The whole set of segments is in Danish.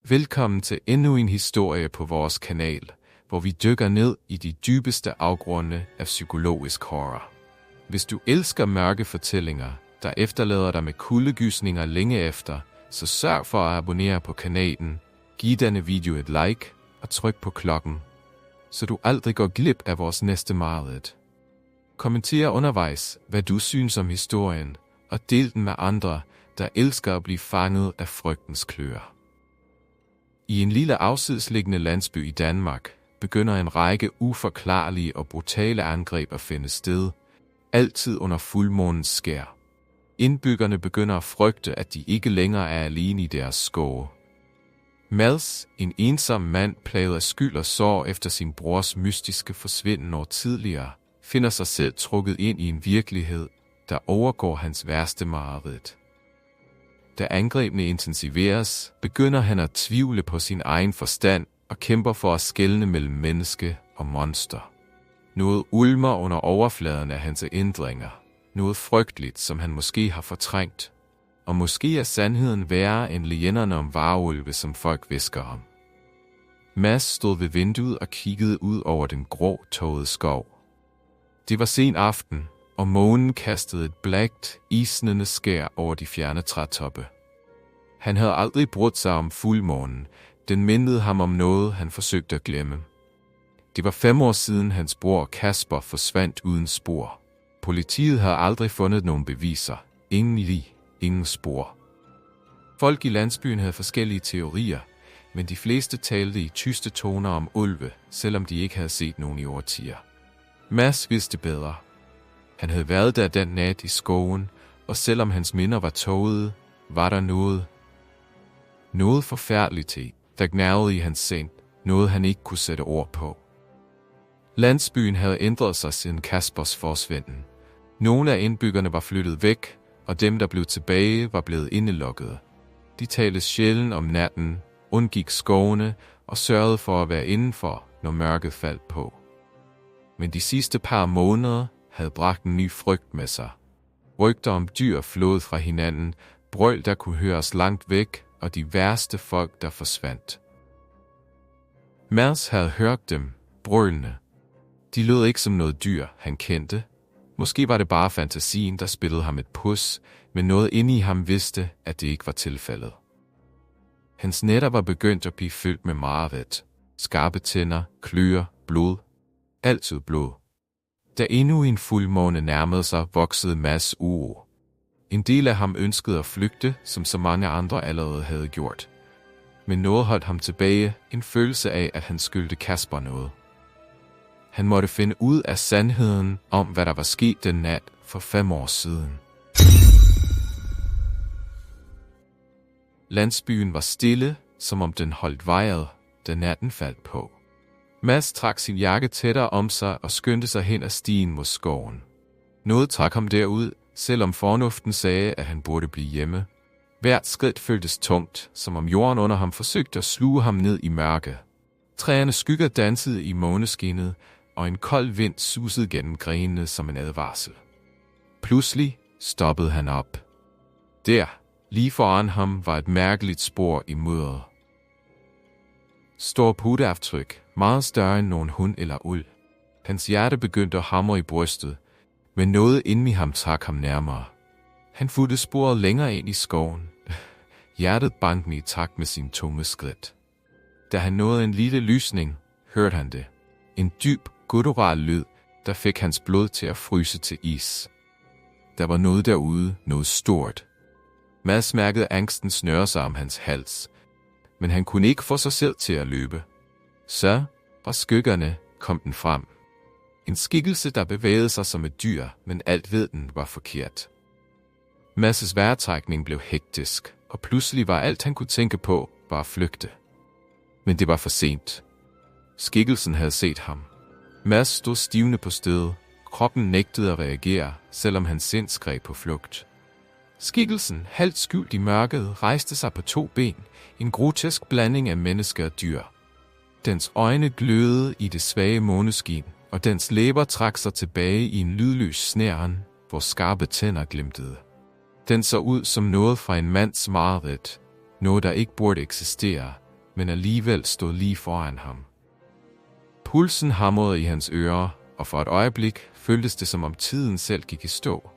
Velkommen til endnu en historie på vores kanal, hvor vi dykker ned i de dybeste afgrunde af psykologisk horror. Hvis du elsker mørke fortællinger, der efterlader dig med kuldegysninger længe efter, så sørg for at abonnere på kanalen, giv denne video et like og tryk på klokken, så du aldrig går glip af vores næste mareridt. Kommenter undervejs, hvad du synes om historien, og del den med andre, der elsker at blive fanget af frygtens kløer. I en lille afsidesliggende landsby i Danmark begynder en række uforklarlige og brutale angreb at finde sted, altid under fuldmånens skær. Indbyggerne begynder at frygte, at de ikke længere er alene i deres skove. Mads, en ensom mand plaget af skyld og sorg efter sin brors mystiske forsvinden år tidligere, finder sig selv trukket ind i en virkelighed, der overgår hans værste mareridt. Da angrebene intensiveres, begynder han at tvivle på sin egen forstand og kæmper for at skelne mellem menneske og monster. Noget ulmer under overfladen af hans ændringer. Noget frygteligt, som han måske har fortrængt. Og måske er sandheden værre end legenderne om varulve, som folk hvisker om. Mads stod ved vinduet og kiggede ud over den grå, tågede skov. Det var sen aften, og månen kastede et blagt, isnende skær over de fjerne trætoppe. Han havde aldrig brudt sig om fuldmånen. Den mindede ham om noget, han forsøgte at glemme. Det var 5 år siden, hans bror Kasper forsvandt uden spor. Politiet havde aldrig fundet nogen beviser. Ingen lig, ingen spor. Folk i landsbyen havde forskellige teorier, men de fleste talte i tyste toner om ulve, selvom de ikke havde set nogen i årtier. Mads vidste bedre. Han havde været der den nat i skoven, og selvom hans minder var tågede, var der noget forfærdeligt, der gnavede i hans sind, noget han ikke kunne sætte ord på. Landsbyen havde ændret sig siden Kaspers forsvinden. Nogle af indbyggerne var flyttet væk, og dem, der blev tilbage, var blevet indelukkede. De talte sjældent om natten, undgik skovene og sørgede for at være indenfor, når mørket faldt på. Men de sidste par måneder havde bragt en ny frygt med sig. Rygter om dyr flåede fra hinanden, brøl, der kunne høres langt væk, og de værste folk, der forsvandt. Mads havde hørt dem, brølende. De lød ikke som noget dyr, han kendte. Måske var det bare fantasien, der spillede ham et pus, men noget inde i ham vidste, at det ikke var tilfældet. Hans nætter var begyndt at blive fyldt med mareridt. Skarpe tænder, kløer, blod. Altid blod. Da endnu en fuldmåne nærmede sig, voksede Mads uro. En del af ham ønskede at flygte, som så mange andre allerede havde gjort. Men noget holdt ham tilbage, en følelse af, at han skyldte Kasper noget. Han måtte finde ud af sandheden om, hvad der var sket den nat for 5 år siden. Landsbyen var stille, som om den holdt vejret, da natten faldt på. Mads trak sin jakke tættere om sig og skyndte sig hen ad stien mod skoven. Noget trak ham derud, selvom fornuften sagde, at han burde blive hjemme. Hvert skridt føltes tungt, som om jorden under ham forsøgte at sluge ham ned i mørke. Træerne skygger dansede i måneskinnet, og en kold vind susede gennem grenene som en advarsel. Pludselig stoppede han op. Der, lige foran ham, var et mærkeligt spor i mudderet. Stor puteaftryk, meget større end nogen hund eller uld. Hans hjerte begyndte at hamre i brystet, men noget inde i ham trak ham nærmere. Han fulgte sporet længere ind i skoven. Hjertet bankende i takt med sin tunge skridt. Da han nåede en lille lysning, hørte han det. En dyb, guttural lyd, der fik hans blod til at fryse til is. Der var noget derude, noget stort. Mads mærkede angsten snøre sig om hans hals, men han kunne ikke få sig selv til at løbe. Så, fra skyggerne, kom den frem. En skikkelse, der bevægede sig som et dyr, men alt ved den var forkert. Mads' vejrtrækning blev hektisk, og pludselig var alt, han kunne tænke på, bare at flygte. Men det var for sent. Skikkelsen havde set ham. Mads stod stivne på stedet. Kroppen nægtede at reagere, selvom hans sind skreg på flugt. Skikkelsen, halvt skjult i mørket, rejste sig på 2 ben, en grotesk blanding af menneske og dyr. Dens øjne glødede i det svage måneskin, og dens læber trak sig tilbage i en lydløs snæren, hvor skarpe tænder glimtede. Den så ud som noget fra en mands mareridt, noget der ikke burde eksistere, men alligevel stod lige foran ham. Pulsen hamrede i hans ører, og for et øjeblik føltes det, som om tiden selv gik i stå.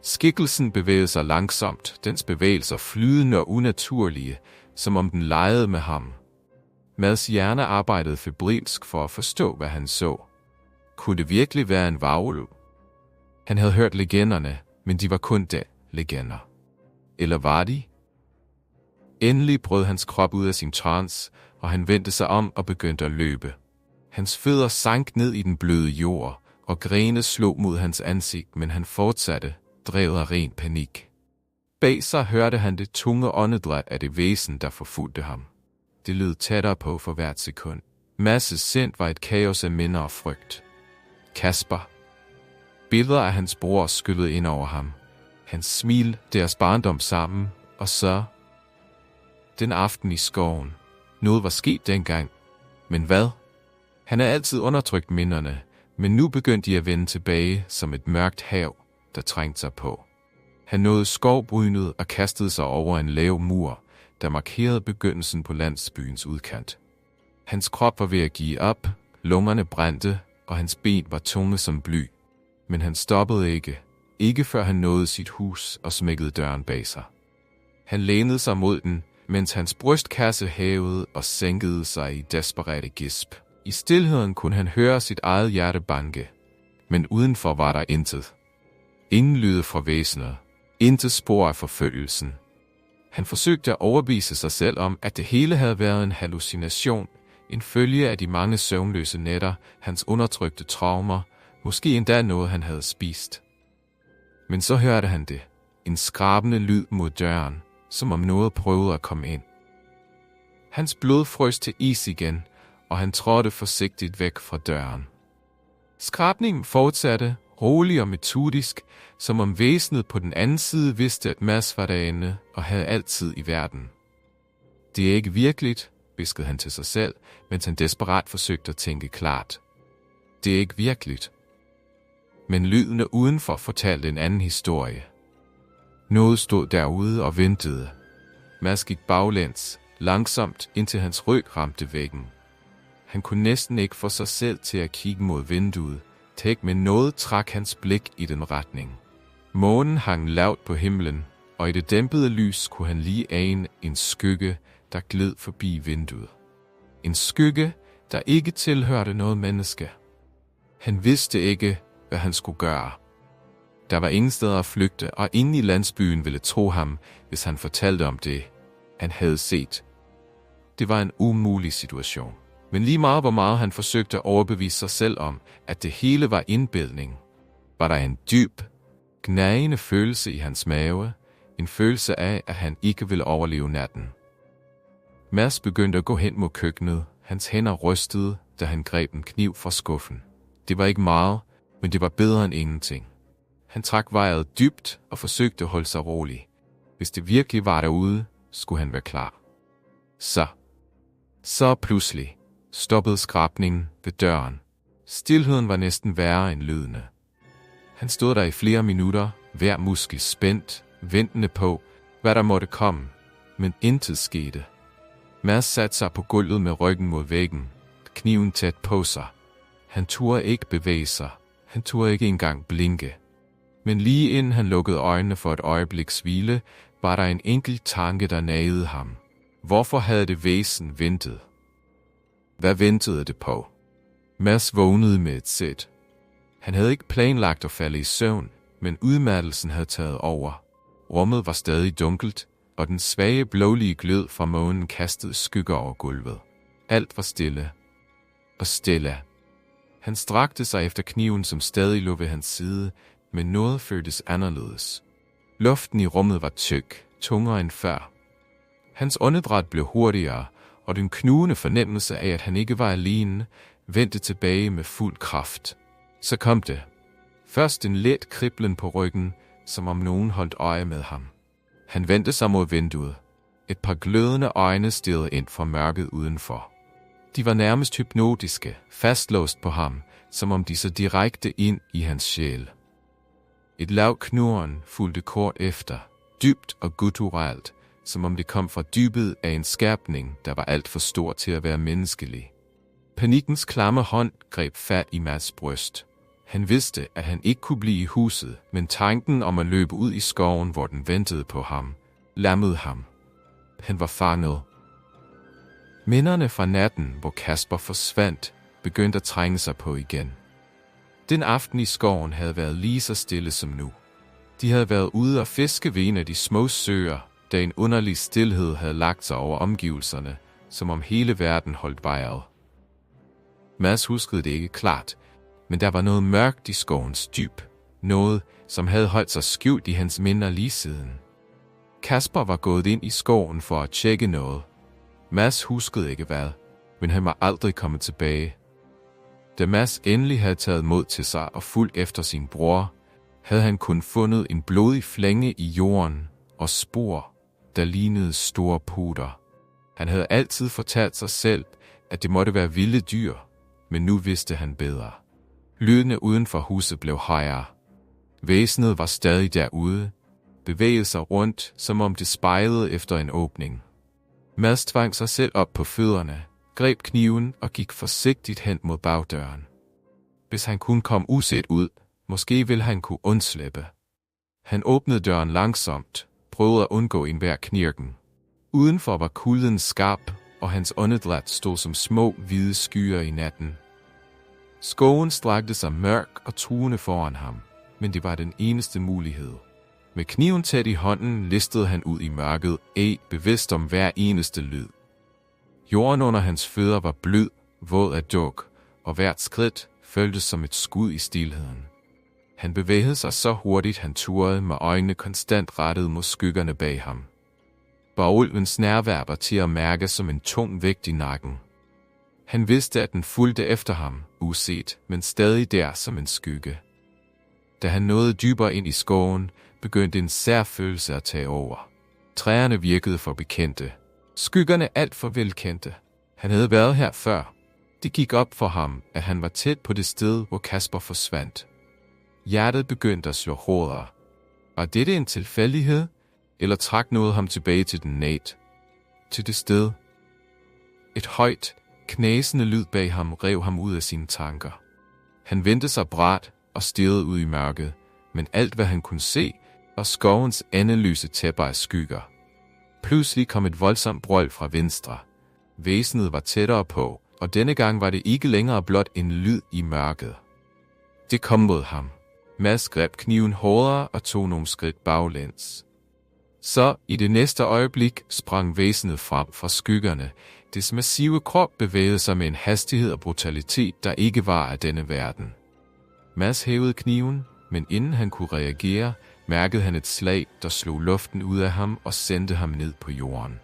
Skikkelsen bevægede sig langsomt, dens bevægelser flydende og unaturlige, som om den legede med ham. Mads hjerne arbejdede febrilsk for at forstå, hvad han så. Kunne det virkelig være en varulv? Han havde hørt legenderne, men de var kun legender. Eller var de? Endelig brød hans krop ud af sin trance, og han vendte sig om og begyndte at løbe. Hans fødder sank ned i den bløde jord, og grene slog mod hans ansigt, men han fortsatte, drevet af ren panik. Bag sig hørte han det tunge åndedræt af det væsen, der forfulgte ham. Det lød tættere på for hvert sekund. Mads' sind var et kaos af minder og frygt. Kasper. Billeder af hans bror skyllede ind over ham. Hans smil, deres barndom sammen, og så... Den aften i skoven. Noget var sket dengang. Men hvad? Han havde altid undertrykt minderne, men nu begyndte de at vende tilbage som et mørkt hav, der trængte sig på. Han nåede skovbrynet og kastede sig over en lav mur, der markerede begyndelsen på landsbyens udkant. Hans krop var ved at give op, lungerne brændte, og hans ben var tunge som bly. Men han stoppede ikke før han nåede sit hus og smækkede døren bag sig. Han lænede sig mod den, mens hans brystkasse hævede og sænkede sig i desperate gisp. I stilheden kunne han høre sit eget hjerte banke, men udenfor var der intet. Ingen lyde fra væsenet, intet spor af forfølgelsen. Han forsøgte at overbevise sig selv om, at det hele havde været en hallucination, en følge af de mange søvnløse nætter, hans undertrykte traumer, måske endda noget han havde spist. Men så hørte han det, en skrabende lyd mod døren, som om noget prøvede at komme ind. Hans blod frøs til is igen, og han trådte forsigtigt væk fra døren. Skrabningen fortsatte, rolig og metodisk, som om væsenet på den anden side vidste, at Mads var derinde og havde altid i verden. Det er ikke virkeligt, hviskede han til sig selv, mens han desperat forsøgte at tænke klart. Det er ikke virkeligt. Men lydene udenfor fortalte en anden historie. Noget stod derude og ventede. Mads gik baglæns, langsomt, indtil hans ryg ramte væggen. Han kunne næsten ikke få sig selv til at kigge mod vinduet, men noget trak hans blik i den retning. Månen hang lavt på himlen, og i det dæmpede lys kunne han lige ane en skygge, der gled forbi vinduet. En skygge, der ikke tilhørte noget menneske. Han vidste ikke, hvad han skulle gøre. Der var ingen steder at flygte, og ingen i landsbyen ville tro ham, hvis han fortalte om det, han havde set. Det var en umulig situation. Men lige meget hvor meget han forsøgte at overbevise sig selv om, at det hele var indbildning, var der en dyb, gnagende følelse i hans mave, en følelse af, at han ikke ville overleve natten. Mads begyndte at gå hen mod køkkenet. Hans hænder rystede, da han greb en kniv fra skuffen. Det var ikke meget, men det var bedre end ingenting. Han trak vejret dybt og forsøgte at holde sig rolig. Hvis det virkelig var derude, skulle han være klar. Så pludselig stoppede skrabningen ved døren. Stilheden var næsten værre end lydene. Han stod der i flere minutter, hver muskel spændt, ventende på, hvad der måtte komme, men intet skete. Mads satte sig på gulvet med ryggen mod væggen, kniven tæt på sig. Han turde ikke bevæge sig. Han turde ikke engang blinke. Men lige inden han lukkede øjnene for et øjebliks hvile, var der en enkelt tanke, der nagede ham. Hvorfor havde det væsen ventet? Hvad ventede det på? Mads vågnede med et sæt. Han havde ikke planlagt at falde i søvn, men udmattelsen havde taget over. Rummet var stadig dunkelt, og den svage blålige glød fra månen kastede skygger over gulvet. Alt var stille. Og stille. Han strakte sig efter kniven, som stadig lå ved hans side, men noget føltes anderledes. Luften i rummet var tyk, tungere end før. Hans åndedræt blev hurtigere, og den knugende fornemmelse af, at han ikke var alene, vendte tilbage med fuld kraft. Så kom det. Først en let kriblen på ryggen, som om nogen holdt øje med ham. Han vendte sig mod vinduet. Et par glødende øjne stirrede ind fra mørket udenfor. De var nærmest hypnotiske, fastlåst på ham, som om de så direkte ind i hans sjæl. Et lavt knurren fulgte kort efter, dybt og gutturalt, som om det kom fra dybet af en skærpning, der var alt for stor til at være menneskelig. Panikkens klamme hånd greb fat i Mads' bryst. Han vidste, at han ikke kunne blive i huset, men tanken om at løbe ud i skoven, hvor den ventede på ham, lammede ham. Han var fanget. Minderne fra natten, hvor Kasper forsvandt, begyndte at trænge sig på igen. Den aften i skoven havde været lige så stille som nu. De havde været ude og fiske ved en af de små søer, da en underlig stilhed havde lagt sig over omgivelserne, som om hele verden holdt vejret. Mads huskede det ikke klart, men der var noget mørkt i skovens dyb. Noget, som havde holdt sig skjult i hans minder lige siden. Kasper var gået ind i skoven for at tjekke noget. Mads huskede ikke hvad, men han var aldrig kommet tilbage. Da Mads endelig havde taget mod til sig og fulgt efter sin bror, havde han kun fundet en blodig flænge i jorden og spor, der lignede store puder. Han havde altid fortalt sig selv, at det måtte være vilde dyr, men nu vidste han bedre. Lydene uden for huset blev højere. Væsenet var stadig derude, bevægede sig rundt, som om det spejlede efter en åbning. Mads tvang sig selv op på fødderne, greb kniven og gik forsigtigt hen mod bagdøren. Hvis han kunne komme uset ud, måske ville han kunne undslippe. Han åbnede døren langsomt, prøvede at undgå enhver knirken. Udenfor var kulden skarp, og hans åndedræt stod som små hvide skyer i natten. Skoven strakte sig mørk og truende foran ham, men det var den eneste mulighed. Med kniven tæt i hånden listede han ud i mørket, bevidst om hver eneste lyd. Jorden under hans fødder var blød, våd af dug, og hvert skridt føltes som et skud i stilheden. Han bevægede sig så hurtigt han turde, med øjnene konstant rettet mod skyggerne bag ham. Varulvens nærvær var til at mærke som en tung vægt i nakken. Han vidste, at den fulgte efter ham, uset, men stadig der som en skygge. Da han nåede dybere ind i skoven, begyndte en sær følelse at tage over. Træerne virkede for bekendte. Skyggerne alt for velkendte. Han havde været her før. Det gik op for ham, at han var tæt på det sted, hvor Kasper forsvandt. Hjertet begyndte at slå hårdere. Var dette en tilfældighed, eller trak noget ham tilbage til den nat? Til det sted? Et højt, knasende lyd bag ham rev ham ud af sine tanker. Han vendte sig brat og stirrede ud i mørket, men alt hvad han kunne se, var skovens endeløse tæpper af skygger. Pludselig kom et voldsomt brøl fra venstre. Væsenet var tættere på, og denne gang var det ikke længere blot en lyd i mørket. Det kom mod ham. Mads greb kniven hårdere og tog nogle skridt baglæns. Så i det næste øjeblik sprang væsenet frem fra skyggerne. Dets massive krop bevægede sig med en hastighed og brutalitet, der ikke var af denne verden. Mads hævede kniven, men inden han kunne reagere, mærkede han et slag, der slog luften ud af ham og sendte ham ned på jorden.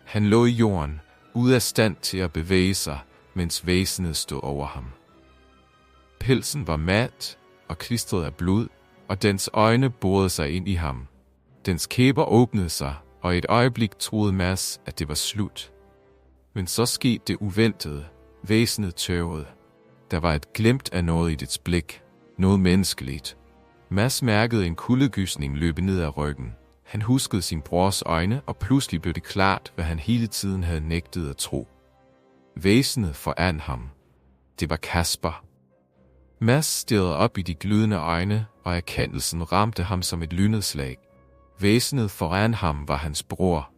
Han lå i jorden, ude af stand til at bevæge sig, mens væsenet stod over ham. Pelsen var mat og klistret af blod, og dens øjne borede sig ind i ham. Dens kæber åbnede sig, og i et øjeblik troede Mads, at det var slut. Men så skete det uventede. Væsenet tøvede. Der var et glimt af noget i dets blik. Noget menneskeligt. Mads mærkede en kuldegysning løbe ned ad ryggen. Han huskede sin brors øjne, og pludselig blev det klart, hvad han hele tiden havde nægtet at tro. Væsenet foran ham. Det var Kasper. Mads stirrede op i de glødende øjne, og erkendelsen ramte ham som et lynedslag. Væsenet foran ham var hans bror.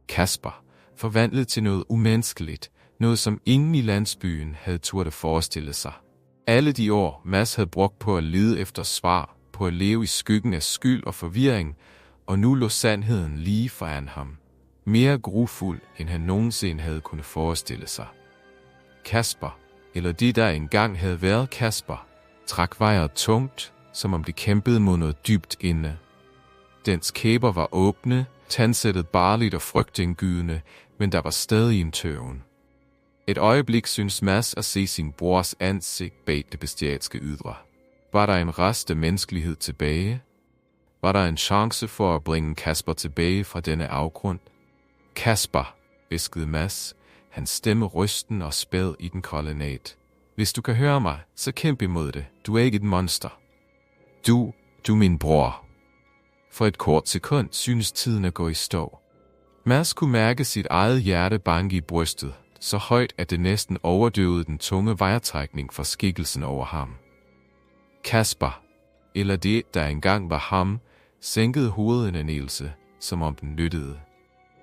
Kasper, forvandlet til noget umenneskeligt, noget som ingen i landsbyen havde turde at forestille sig. Alle de år, Mads havde brugt på at lede efter svar, på at leve i skyggen af skyld og forvirring, og nu lå sandheden lige foran ham. Mere grufuld, end han nogensinde havde kunnet forestille sig. Kasper, eller det der engang havde været Kasper, trak vejret tungt, som om det kæmpede mod noget dybt inde. Dens kæber var åbne, tandsættet barligt og frygtindgydende, men der var stadig en tøven. Et øjeblik syntes Mads at se sin brors ansigt bag det bestialske ydre. Var der en rest af menneskelighed tilbage? Var der en chance for at bringe Kasper tilbage fra denne afgrund? Kasper, hviskede Mads, hans stemme rysten og spæd i den kolde nat. Hvis du kan høre mig, så kæmp imod det. Du er ikke et monster. Du er min bror. For et kort sekund synes tiden at gå i stå. Mads kunne mærke sit eget hjerte banke i brystet, så højt at det næsten overdøvede den tunge vejrtrækning fra skikkelsen over ham. Kasper, eller det, der engang var ham, sænkede hovedet en anelse, som om den lyttede.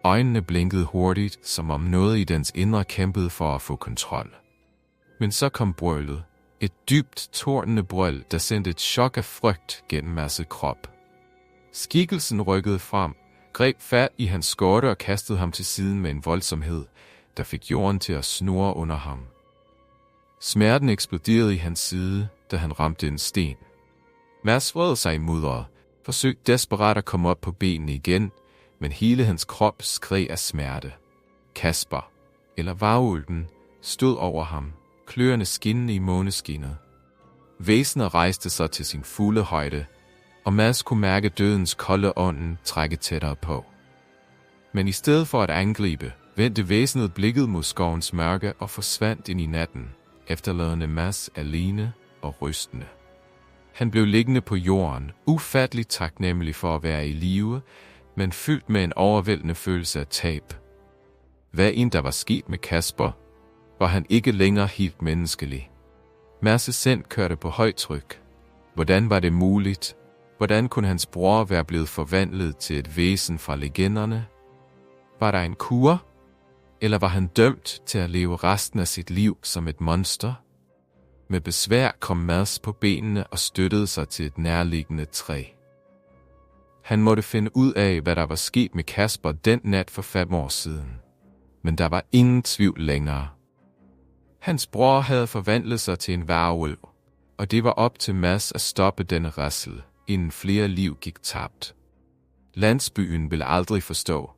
Øjnene blinkede hurtigt, som om noget i dens indre kæmpede for at få kontrol. Men så kom brølet. Et dybt, tordnende brøl, der sendte et chok af frygt gennem Mads' krop. Skikkelsen rykkede frem, greb fat i hans skjorte og kastede ham til siden med en voldsomhed, der fik jorden til at snurre under ham. Smerten eksploderede i hans side, da han ramte en sten. Mads vred sig i mudderet, forsøgte desperat at komme op på benene igen, men hele hans krop skreg af smerte. Kasper, eller varulven, stod over ham, kløerne skinnende i måneskinnet. Væsenet rejste sig til sin fulde højde, og Mads kunne mærke dødens kolde ånden trække tættere på. Men i stedet for at angribe, vendte væsenet blikket mod skovens mørke og forsvandt ind i natten, efterladende Mads alene og rystende. Han blev liggende på jorden, ufatteligt taknemmelig for at være i live, men fyldt med en overvældende følelse af tab. Hvad end der var sket med Kasper, var han ikke længere helt menneskelig. Mads' sind kørte på højtryk. Hvordan var det muligt? Hvordan kunne hans bror være blevet forvandlet til et væsen fra legenderne? Var der en kur? Eller var han dømt til at leve resten af sit liv som et monster? Med besvær kom Mads på benene og støttede sig til et nærliggende træ. Han måtte finde ud af, hvad der var sket med Kasper den nat for 5 år siden. Men der var ingen tvivl længere. Hans bror havde forvandlet sig til en varulv, og det var op til Mads at stoppe denne rædsel, inden flere liv gik tabt. Landsbyen ville aldrig forstå.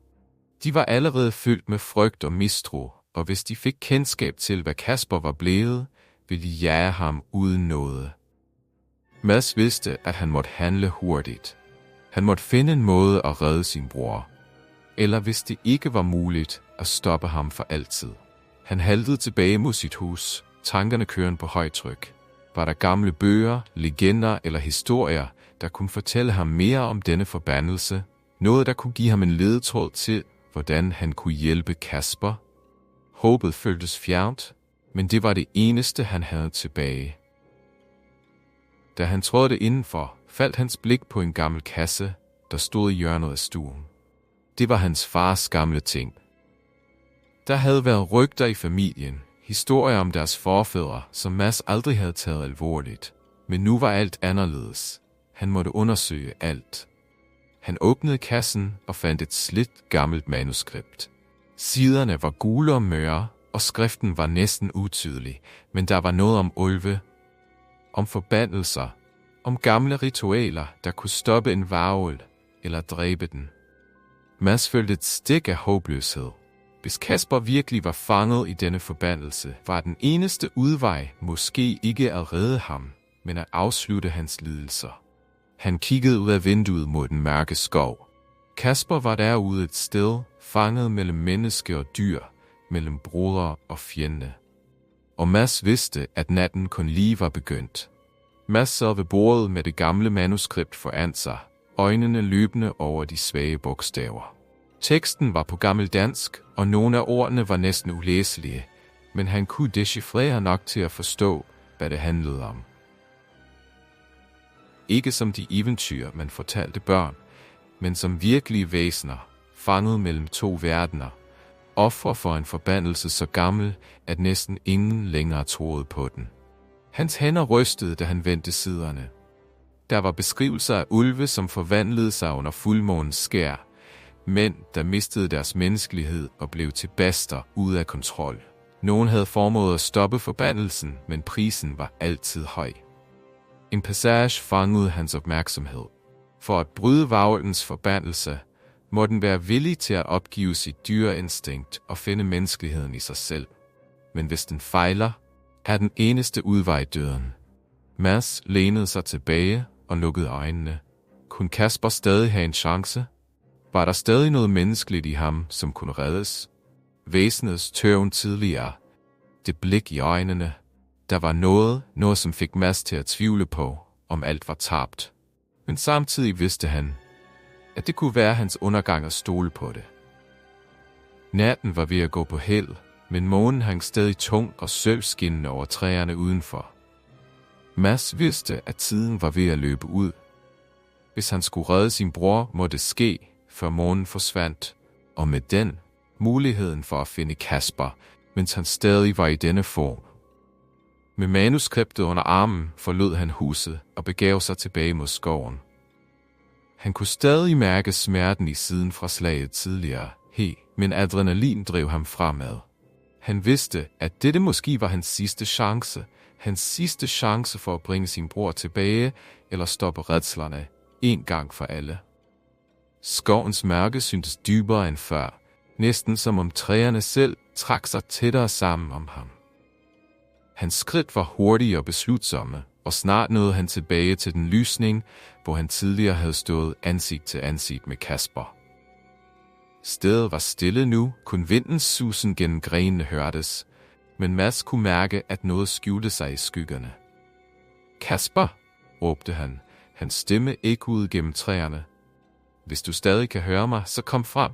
De var allerede fyldt med frygt og mistro, og hvis de fik kendskab til, hvad Kasper var blevet, ville de jage ham uden noget. Mads vidste, at han måtte handle hurtigt. Han måtte finde en måde at redde sin bror. Eller hvis det ikke var muligt, at stoppe ham for altid. Han haltede tilbage mod sit hus, tankerne kørende på højtryk. Var der gamle bøger, legender eller historier, der kunne fortælle ham mere om denne forbandelse? Noget, der kunne give ham en ledetråd til, hvordan han kunne hjælpe Kasper? Håbet føltes fjernt, men det var det eneste, han havde tilbage. Da han trådte indenfor, faldt hans blik på en gammel kasse, der stod i hjørnet af stuen. Det var hans fars gamle ting. Der havde været rygter i familien, historier om deres forfædre, som Mads aldrig havde taget alvorligt. Men nu var alt anderledes. Han måtte undersøge alt. Han åbnede kassen og fandt et slidt gammelt manuskript. Siderne var gule og mørke, og skriften var næsten utydelig, men der var noget om ulve, om forbandelser, om gamle ritualer, der kunne stoppe en varulv eller dræbe den. Mads følte et stik af håbløshed. Hvis Kasper virkelig var fanget i denne forbandelse, var den eneste udvej måske ikke at redde ham, men at afslutte hans lidelser. Han kiggede ud af vinduet mod den mørke skov. Kasper var derude et sted, fanget mellem menneske og dyr, mellem broder og fjende. Og Mads vidste, at natten kun lige var begyndt. Mads sad ved bordet med det gamle manuskript foran sig, øjnene løbende over de svage bogstaver. Teksten var på gammeldansk, og nogle af ordene var næsten ulæselige, men han kunne dechiffrere nok til at forstå, hvad det handlede om. Ikke som de eventyr, man fortalte børn, men som virkelige væsener, fanget mellem 2 verdener, ofre for en forbandelse så gammel, at næsten ingen længere troede på den. Hans hænder rystede, da han vendte siderne. Der var beskrivelser af ulve, som forvandlede sig under fuldmånens skær, mænd, der mistede deres menneskelighed og blev til baster ude af kontrol. Nogen havde formået at stoppe forbandelsen, men prisen var altid høj. En passage fangede hans opmærksomhed. For at bryde varulvens forbandelse, må den være villig til at opgive sit dyreinstinkt og finde menneskeligheden i sig selv. Men hvis den fejler, er den eneste udvej døden. Mads lænede sig tilbage og lukkede øjnene. Kunne Kasper stadig have en chance? Var der stadig noget menneskeligt i ham, som kunne reddes? Væsenets tøven tidligere. Det blik i øjnene. Der var noget som fik Mads til at tvivle på, om alt var tabt. Men samtidig vidste han, at det kunne være hans undergang at stole på det. Natten var ved at gå på held, men månen hang stadig tung og sølvskinnende over træerne udenfor. Mads vidste, at tiden var ved at løbe ud. Hvis han skulle redde sin bror, måtte det ske, før månen forsvandt, og med den muligheden for at finde Kasper, mens han stadig var i denne form. Med manuskriptet under armen forlod han huset og begav sig tilbage mod skoven. Han kunne stadig mærke smerten i siden fra slaget tidligere, men adrenalin drev ham fremad. Han vidste, at dette måske var hans sidste chance for at bringe sin bror tilbage eller stoppe rædslerne en gang for alle. Skovens mørke syntes dybere end før, næsten som om træerne selv trak sig tættere sammen om ham. Hans skridt var hurtige og beslutsomme, og snart nåede han tilbage til den lysning, hvor han tidligere havde stået ansigt til ansigt med Kasper. Stedet var stille nu, kun vindens susen gennem grenene hørtes, men Mads kunne mærke, at noget skjulte sig i skyggerne. Kasper, råbte han. Hans stemme ekkoede gennem træerne. Hvis du stadig kan høre mig, så kom frem.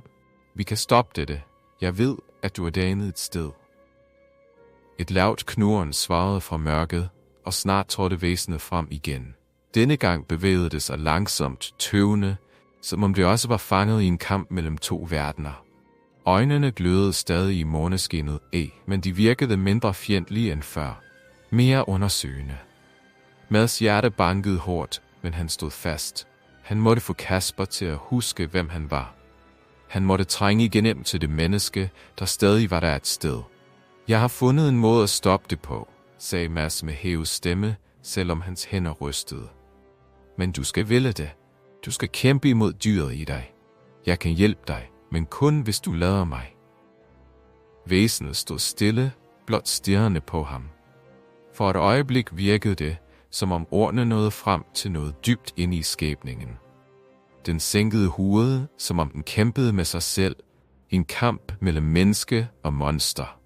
Vi kan stoppe dette. Jeg ved, at du er danet et sted. Et lavt knurren svarede fra mørket, og snart trådte væsenet frem igen. Denne gang bevægede det sig langsomt, tøvende, som om det også var fanget i en kamp mellem to verdener. Øjnene glødede stadig i måneskinnet, men de virkede mindre fjendtlige end før. Mere undersøgende. Mads hjerte bankede hårdt, men han stod fast. Han måtte få Kasper til at huske, hvem han var. Han måtte trænge igennem til det menneske, der stadig var der et sted. Jeg har fundet en måde at stoppe det på, sagde Mads med hævet stemme, selvom hans hænder rystede. Men du skal ville det. Du skal kæmpe imod dyret i dig. Jeg kan hjælpe dig, men kun hvis du lader mig. Væsenet stod stille, blot stirrende på ham. For et øjeblik virkede det, som om ordene nåede frem til noget dybt inde i skabningen. Den sænkede hovedet, som om den kæmpede med sig selv, i en kamp mellem menneske og monster.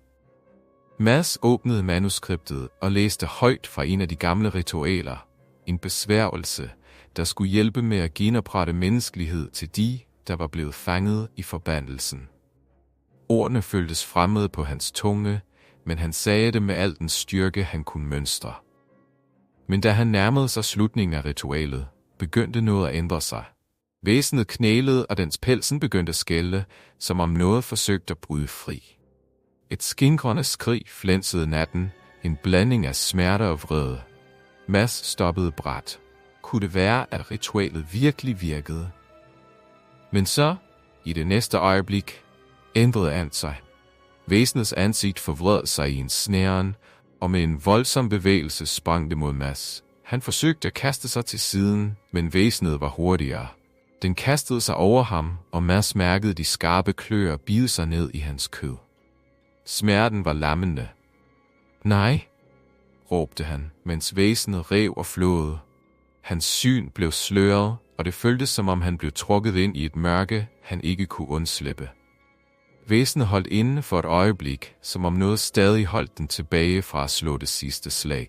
Mads åbnede manuskriptet og læste højt fra en af de gamle ritualer, en besværgelse, der skulle hjælpe med at genoprette menneskelighed til de, der var blevet fanget i forbandelsen. Ordene føltes fremmede på hans tunge, men han sagde det med al den styrke, han kunne mønstre. Men da han nærmede sig slutningen af ritualet, begyndte noget at ændre sig. Væsenet knælede, og dens pelsen begyndte at skælde, som om noget forsøgte at bryde fri. Et skingrende skrig flænsede natten, en blanding af smerte og vrede. Mads stoppede brat. Kunne det være, at ritualet virkelig virkede? Men så, i det næste øjeblik, ændrede alt sig. Væsenets ansigt forvred sig i en snæren, og med en voldsom bevægelse sprang det mod Mads. Han forsøgte at kaste sig til siden, men væsenet var hurtigere. Den kastede sig over ham, og Mads mærkede de skarpe kløer bide sig ned i hans kød. Smerten var lammende. Nej, råbte han, mens væsenet rev og flåede. Hans syn blev sløret, og det føltes som om han blev trukket ind i et mørke, han ikke kunne undslippe. Væsenet holdt inde for et øjeblik, som om noget stadig holdt den tilbage fra at slå det sidste slag.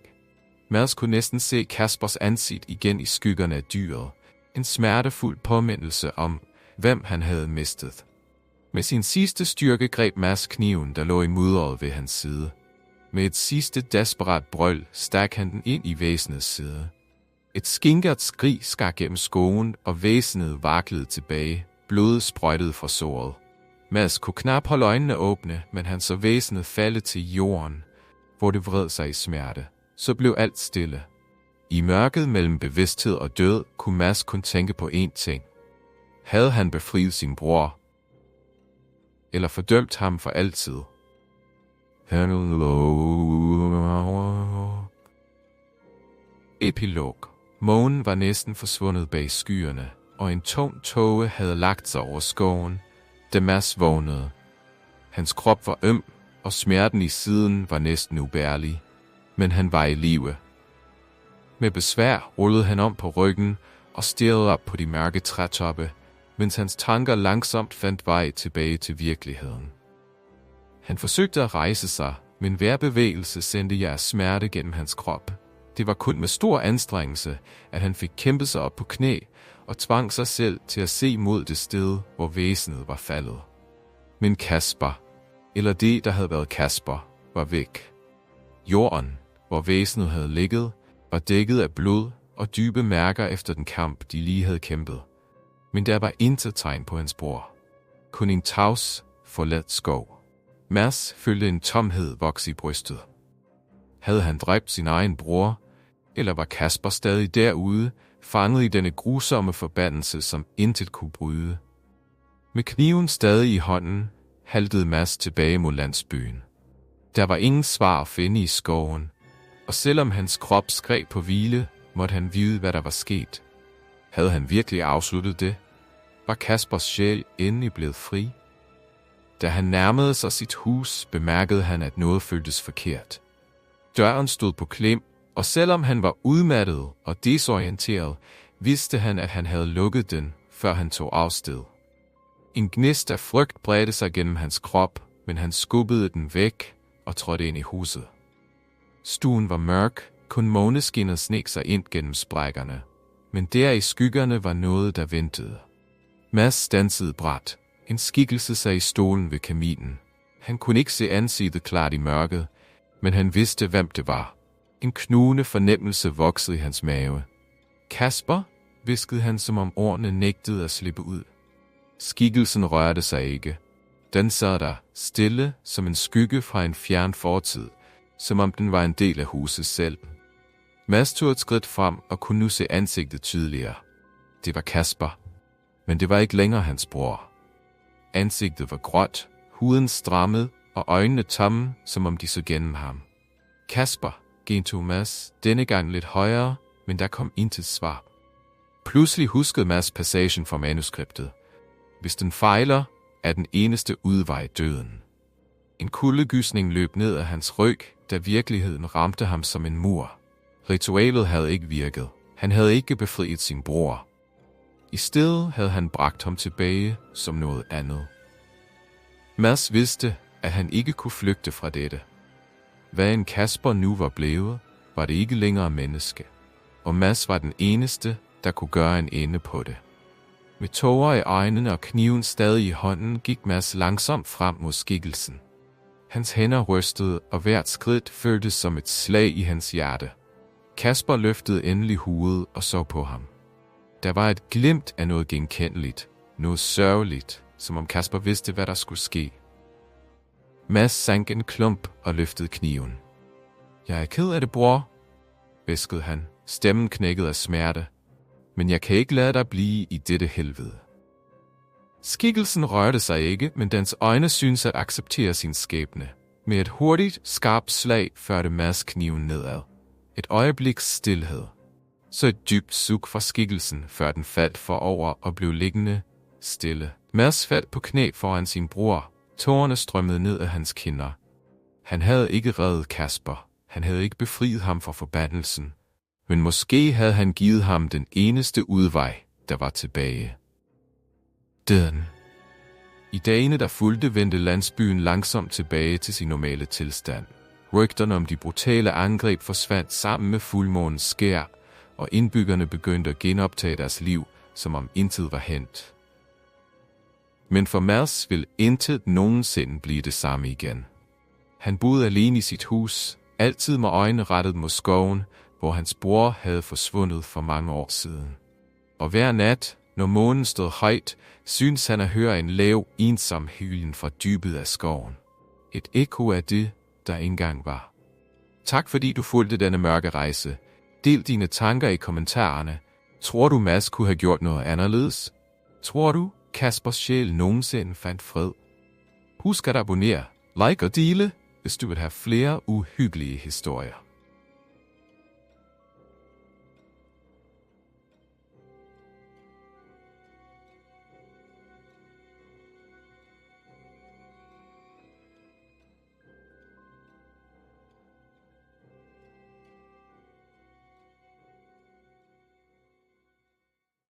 Mads kunne næsten se Kaspers ansigt igen i skyggerne af dyret, en smertefuld påmindelse om, hvem han havde mistet. Med sin sidste styrke greb Mads kniven, der lå i mudderet ved hans side. Med et sidste desperat brøl stak han den ind i væsenets side. Et skinkert skrig skar gennem skoven, og væsenet vaklede tilbage, blodet sprøjtede fra såret. Mads kunne knap holde øjnene åbne, men han så væsenet falde til jorden, hvor det vred sig i smerte. Så blev alt stille. I mørket mellem bevidsthed og død kunne Mads kun tænke på én ting. Havde han befriet sin bror? Eller fordømt ham for altid? Epilog. Månen var næsten forsvundet bag skyerne, og en tung tåge havde lagt sig over skoven, da Mads vågnede. Hans krop var øm, og smerten i siden var næsten ubærlig, men han var i live. Med besvær rullede han om på ryggen og stirrede op på de mørke trætoppe, mens hans tanker langsomt fandt vej tilbage til virkeligheden. Han forsøgte at rejse sig, men hver bevægelse sendte jeres smerte gennem hans krop. Det var kun med stor anstrengelse, at han fik kæmpet sig op på knæ og tvang sig selv til at se mod det sted, hvor væsenet var faldet. Men Kasper, eller det, der havde været Kasper, var væk. Jorden, hvor væsenet havde ligget, var dækket af blod og dybe mærker efter den kamp, de lige havde kæmpet. Men der var intet tegn på hans bror. Kun en tavs, forladt skov. Mads følte en tomhed vokse i brystet. Havde han dræbt sin egen bror, eller var Kasper stadig derude, fanget i denne grusomme forbandelse, som intet kunne bryde? Med kniven stadig i hånden, haltede Mads tilbage mod landsbyen. Der var ingen svar at finde i skoven, og selvom hans krop skreg på hvile, måtte han vide, hvad der var sket. Havde han virkelig afsluttet det? Var Kaspers sjæl endelig blevet fri? Da han nærmede sig sit hus, bemærkede han, at noget føltes forkert. Døren stod på klem, og selvom han var udmattet og desorienteret, vidste han, at han havde lukket den, før han tog afsted. En gnist af frygt bredte sig gennem hans krop, men han skubbede den væk og trådte ind i huset. Stuen var mørk, kun måneskinnet snek sig ind gennem sprækkerne, men der i skyggerne var noget, der ventede. Mads standsede brat. En skikkelse sad i stolen ved kaminen. Han kunne ikke se ansigtet klart i mørket, men han vidste, hvem det var. En knugende fornemmelse voksede i hans mave. Kasper, hviskede han, som om ordene nægtede at slippe ud. Skikkelsen rørte sig ikke. Den sad der, stille som en skygge fra en fjern fortid, som om den var en del af huset selv. Mads tog et skridt frem og kunne nu se ansigtet tydeligere. Det var Kasper, men det var ikke længere hans bror. Ansigtet var gråt, huden strammet og øjnene tomme, som om de så gennem ham. Kasper, gentog Mads, denne gang lidt højere, men der kom intet svar. Pludselig huskede Mads passagen fra manuskriptet. Hvis den fejler, er den eneste udvej døden. En kuldegysning løb ned ad hans ryg, da virkeligheden ramte ham som en mur. Ritualet havde ikke virket. Han havde ikke befriet sin bror. I stedet havde han bragt ham tilbage som noget andet. Mads vidste, at han ikke kunne flygte fra dette. Hvad en Kasper nu var blevet, var det ikke længere menneske. Og Mads var den eneste, der kunne gøre en ende på det. Med tårer i øjnene og kniven stadig i hånden, gik Mads langsomt frem mod skikkelsen. Hans hænder rystede, og hvert skridt føltes som et slag i hans hjerte. Kasper løftede endelig hovedet og så på ham. Der var et glimt af noget genkendeligt, noget sørgeligt, som om Kasper vidste, hvad der skulle ske. Mads sank en klump og løftede kniven. Jeg er ked af det, bror, hviskede han, stemmen knækket af smerte. Men jeg kan ikke lade dig blive i dette helvede. Skikkelsen rørte sig ikke, men dens øjne syntes at acceptere sin skæbne. Med et hurtigt, skarpt slag førte Mads kniven nedad. Et øjebliks stilhed. Så et dybt suk fra skikkelsen, før den faldt forover og blev liggende stille. Mads faldt på knæ foran sin bror. Tårerne strømmede ned af hans kinder. Han havde ikke reddet Kasper. Han havde ikke befriet ham fra forbandelsen. Men måske havde han givet ham den eneste udvej, der var tilbage. Døden. I dagene, der fulgte, vendte landsbyen langsomt tilbage til sin normale tilstand. Rygterne om de brutale angreb forsvandt sammen med fuldmånens skær, og indbyggerne begyndte at genoptage deres liv, som om intet var hændt. Men for Mads ville intet nogensinde blive det samme igen. Han boede alene i sit hus, altid med øjnene rettet mod skoven, hvor hans bror havde forsvundet for mange år siden. Og hver nat, når månen stod højt, syntes han at høre en lav, ensom hylen fra dybet af skoven. Et ekko af det, der engang var. Tak fordi du fulgte denne mørke rejse. Del dine tanker i kommentarerne. Tror du, Mads kunne have gjort noget anderledes? Tror du, Kaspers sjæl nogensinde fandt fred? Husk at abonnere, like og dele, hvis du vil have flere uhyggelige historier.